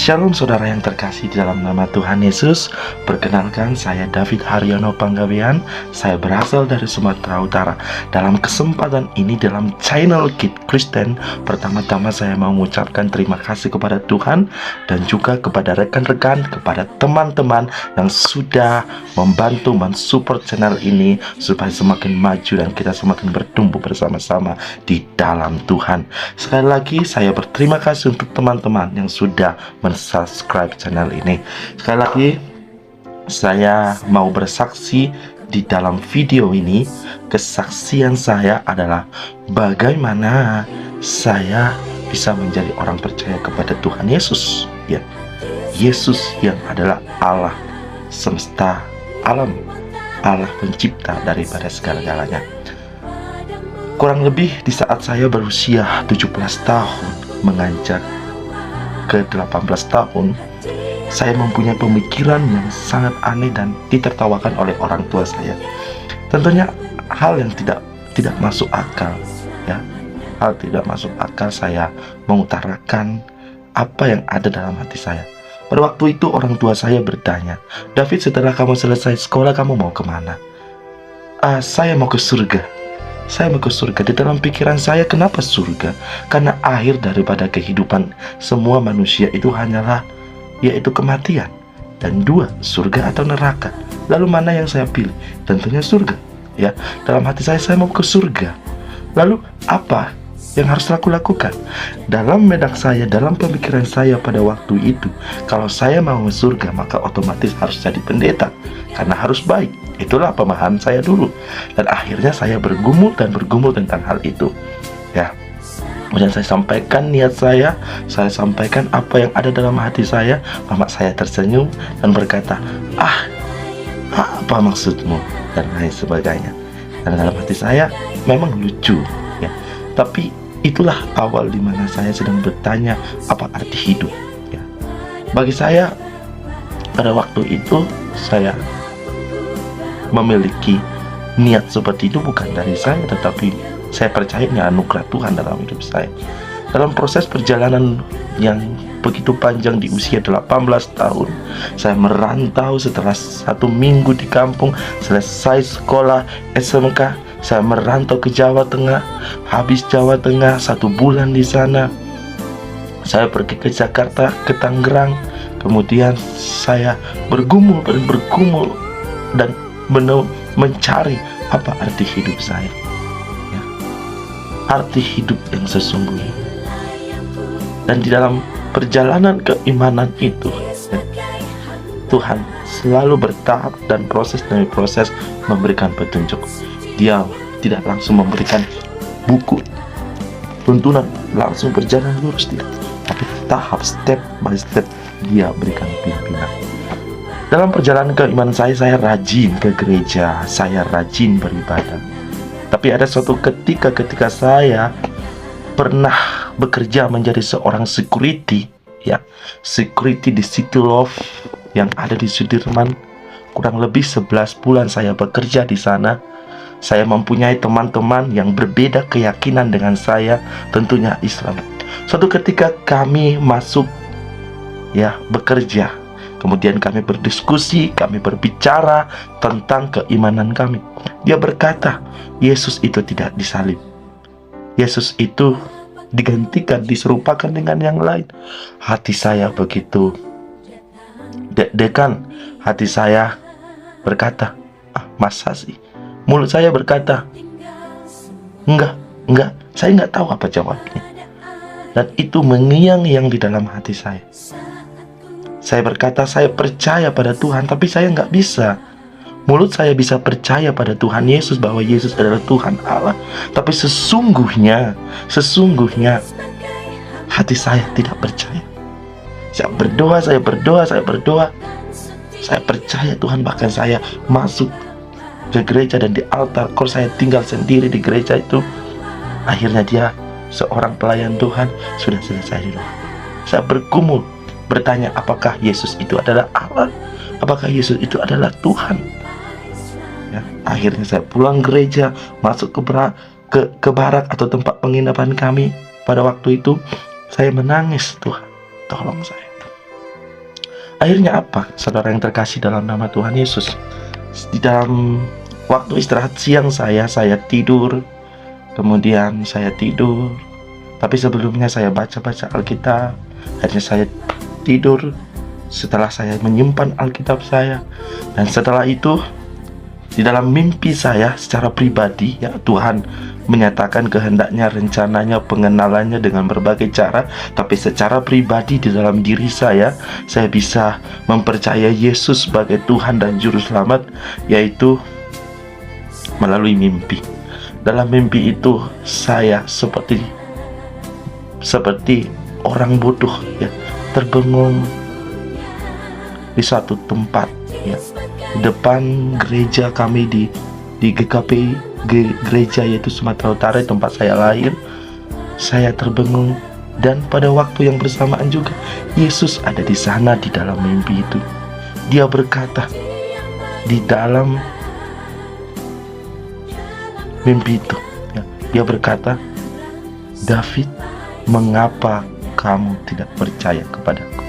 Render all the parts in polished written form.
Shalom saudara yang terkasih di dalam nama Tuhan Yesus. Perkenalkan, saya David Haryono Panggabean. Saya berasal dari Sumatera Utara. Dalam kesempatan ini dalam channel Kid Kristen, pertama-tama saya mau mengucapkan terima kasih kepada Tuhan dan juga kepada rekan-rekan, kepada teman-teman yang sudah membantu mensupport channel ini supaya semakin maju dan kita semakin bertumbuh bersama-sama di dalam Tuhan. Sekali lagi saya berterima kasih untuk teman-teman yang sudah subscribe channel ini. Sekali lagi saya mau bersaksi di dalam video ini. Kesaksian saya adalah bagaimana saya bisa menjadi orang percaya kepada Tuhan Yesus, ya. Yesus yang adalah Allah semesta alam, Allah pencipta daripada segala-galanya. Kurang lebih di saat saya berusia 17 tahun menganjak ke 18 tahun, saya mempunyai pemikiran yang sangat aneh dan ditertawakan oleh orang tua saya. Tentunya hal yang tidak masuk akal, ya. Hal tidak masuk akal saya mengutarakan apa yang ada dalam hati saya. Pada waktu itu orang tua saya bertanya, "David, setelah kamu selesai sekolah kamu mau kemana?" Saya mau ke surga. Saya mau ke surga. Di dalam pikiran saya, kenapa surga? Karena akhir daripada kehidupan semua manusia itu hanyalah yaitu kematian. Dan dua, surga atau neraka. Lalu mana yang saya pilih? Tentunya surga, ya. Dalam hati saya mau ke surga. Lalu apa yang harus aku lakukan? Dalam benak saya, dalam pemikiran saya pada waktu itu, kalau saya mau ke surga maka otomatis harus jadi pendeta, karena harus baik. Itulah pemahaman saya dulu. Dan akhirnya saya bergumul tentang hal itu, ya. Kemudian saya sampaikan niat saya sampaikan apa yang ada dalam hati saya. Mama saya tersenyum dan berkata, apa maksudmu? Dan lain sebagainya. Dan dalam hati saya memang lucu, ya. Tapi itulah awal dimana saya sedang bertanya apa arti hidup, ya. Bagi saya pada waktu itu saya memiliki niat seperti itu bukan dari saya, tetapi saya percaya ini anugerah Tuhan dalam hidup saya. Dalam proses perjalanan yang begitu panjang di usia 18 tahun, saya merantau. Setelah 1 minggu di kampung, selesai sekolah SMK, saya merantau ke Jawa Tengah. Habis Jawa Tengah 1 bulan di sana, saya pergi ke Jakarta, ke Tangerang. Kemudian saya bergumul dan mencari apa arti hidup saya, ya. Arti hidup yang sesungguhnya. Dan di dalam perjalanan keimanan itu, ya, Tuhan selalu bertahap dan proses demi proses memberikan petunjuk. Dia tidak langsung memberikan buku tuntunan langsung berjalan lurus, tidak, tapi tahap, step by step dia berikan pimpinan. Dalam perjalanan keimanan saya rajin ke gereja, saya rajin beribadah. Tapi ada suatu ketika saya pernah bekerja menjadi seorang security, ya, security di City Love yang ada di Sudirman. Kurang lebih 11 bulan saya bekerja di sana. Saya mempunyai teman-teman yang berbeda keyakinan dengan saya, tentunya Islam. Suatu ketika kami masuk, ya, bekerja. Kemudian kami berdiskusi, kami berbicara tentang keimanan kami. Dia berkata, Yesus itu tidak disalib. Yesus itu digantikan, diserupakan dengan yang lain. Hati saya begitu deg-degan. Hati saya berkata, masa sih? Mulut saya berkata, enggak, saya enggak tahu apa jawabnya. Dan itu mengiang-iang di dalam hati saya. Saya berkata, saya percaya pada Tuhan, tapi saya nggak bisa. Mulut saya bisa percaya pada Tuhan Yesus, bahwa Yesus adalah Tuhan Allah. Tapi sesungguhnya hati saya tidak percaya. Saya berdoa. Saya percaya Tuhan, bahkan saya masuk ke gereja dan di altar kor saya tinggal sendiri di gereja itu. Akhirnya dia, seorang pelayan Tuhan, sudah selesai di doa. Saya bergumul bertanya, apakah Yesus itu adalah Allah? Apakah Yesus itu adalah Tuhan? Ya, akhirnya saya pulang gereja, masuk ke barak atau tempat penginapan kami. Pada waktu itu saya menangis, Tuhan, tolong saya. Akhirnya apa, saudara yang terkasih dalam nama Tuhan Yesus? Di dalam waktu istirahat siang saya tidur. Kemudian saya tidur, tapi sebelumnya saya baca-baca Alkitab. Akhirnya saya tidur setelah saya menyimpan Alkitab saya. Dan setelah itu, di dalam mimpi saya secara pribadi, ya, Tuhan menyatakan kehendaknya, rencananya, pengenalannya dengan berbagai cara. Tapi secara pribadi di dalam diri saya bisa mempercayai Yesus sebagai Tuhan dan Juru Selamat, yaitu melalui mimpi. Dalam mimpi itu saya seperti orang bodoh, ya, terbengung di suatu tempat, ya, depan gereja kami di GKP gereja, yaitu Sumatera Utara, tempat saya lahir. Saya terbengung, dan pada waktu yang bersamaan juga Yesus ada di sana di dalam mimpi itu. Dia berkata di dalam mimpi itu, ya, dia berkata, "David, mengapa kamu tidak percaya kepadaku?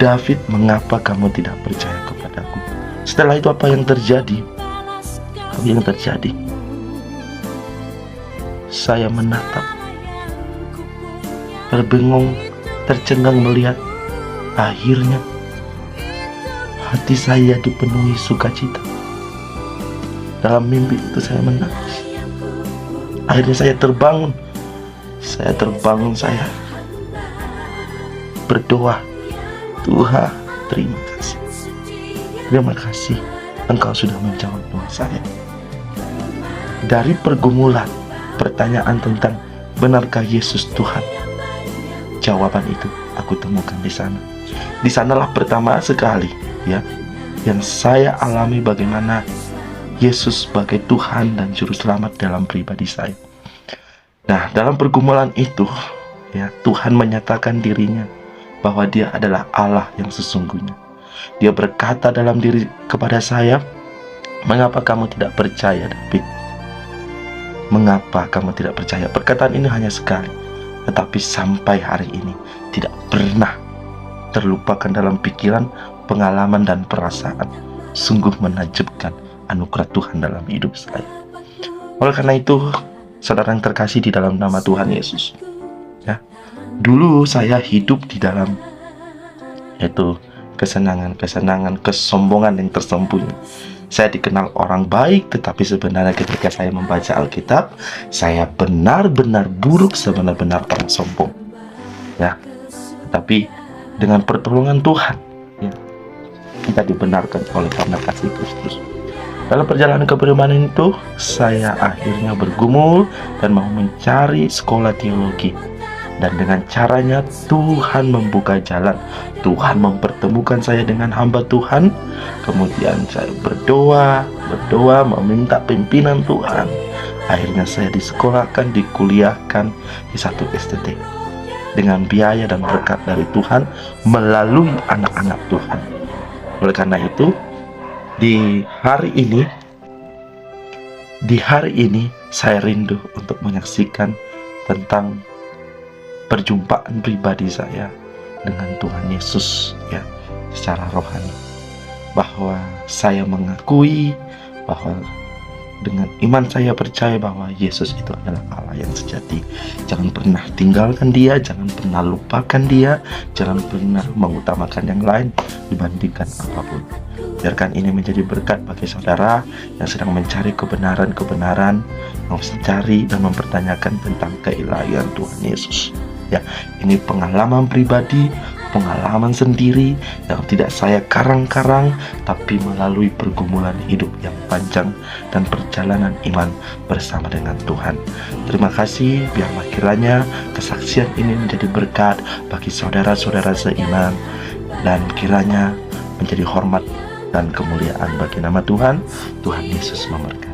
David, mengapa kamu tidak percaya kepadaku?" Setelah itu apa yang terjadi? Saya menatap, terbengung, tercengang melihat. Akhirnya hati saya dipenuhi sukacita. Dalam mimpi itu saya menangis. Akhirnya saya terbangun, saya berdoa, "Tuhan, terima kasih Engkau sudah menjawab doa saya." Dari pergumulan, pertanyaan tentang benarkah Yesus Tuhan, jawaban itu aku temukan di sana. Di sanalah pertama sekali, ya, yang saya alami bagaimana Yesus sebagai Tuhan dan Juru Selamat dalam pribadi saya. Nah, dalam pergumulan itu, ya, Tuhan menyatakan dirinya bahwa Dia adalah Allah yang sesungguhnya. Dia berkata dalam diri kepada saya, "Mengapa kamu tidak percaya, David? Mengapa kamu tidak percaya?" Perkataan ini hanya sekali, tetapi sampai hari ini tidak pernah terlupakan dalam pikiran, pengalaman, dan perasaan. Sungguh menakjubkan anugerah Tuhan dalam hidup saya. Oleh karena itu, saudara yang terkasih di dalam nama Tuhan Yesus, ya, dulu saya hidup di dalam yaitu kesenangan, kesombongan yang tersembunyi. Saya dikenal orang baik, tetapi sebenarnya ketika saya membaca Alkitab, saya benar-benar buruk, sebenar-benar orang sombong, ya. Tetapi dengan pertolongan Tuhan, ya, kita dibenarkan oleh karena kasih Kristus. Dalam perjalanan keberimanan itu, saya akhirnya bergumul dan mau mencari sekolah teologi. Dan dengan caranya Tuhan membuka jalan. Tuhan mempertemukan saya dengan hamba Tuhan. Kemudian saya berdoa, meminta pimpinan Tuhan. Akhirnya saya disekolahkan, dikuliahkan di satu STT dengan biaya dan berkat dari Tuhan melalui anak-anak Tuhan. Oleh karena itu, di hari ini saya rindu untuk menyaksikan tentang perjumpaan pribadi saya dengan Tuhan Yesus, ya, secara rohani. Bahwa saya mengakui bahwa dengan iman saya percaya bahwa Yesus itu adalah Allah yang sejati. Jangan pernah tinggalkan Dia, jangan pernah lupakan Dia, jangan pernah mengutamakan yang lain dibandingkan apapun. Biarkan ini menjadi berkat bagi saudara yang sedang mencari kebenaran, mencari dan mempertanyakan tentang keilahian Tuhan Yesus. Ya, ini pengalaman pribadi, pengalaman sendiri yang tidak saya karang-karang, tapi melalui pergumulan hidup yang panjang dan perjalanan iman bersama dengan Tuhan. Terima kasih, biarlah kiranya kesaksian ini menjadi berkat bagi saudara-saudara seiman, dan kiranya menjadi hormat dan kemuliaan bagi nama Tuhan. Tuhan Yesus memberkati.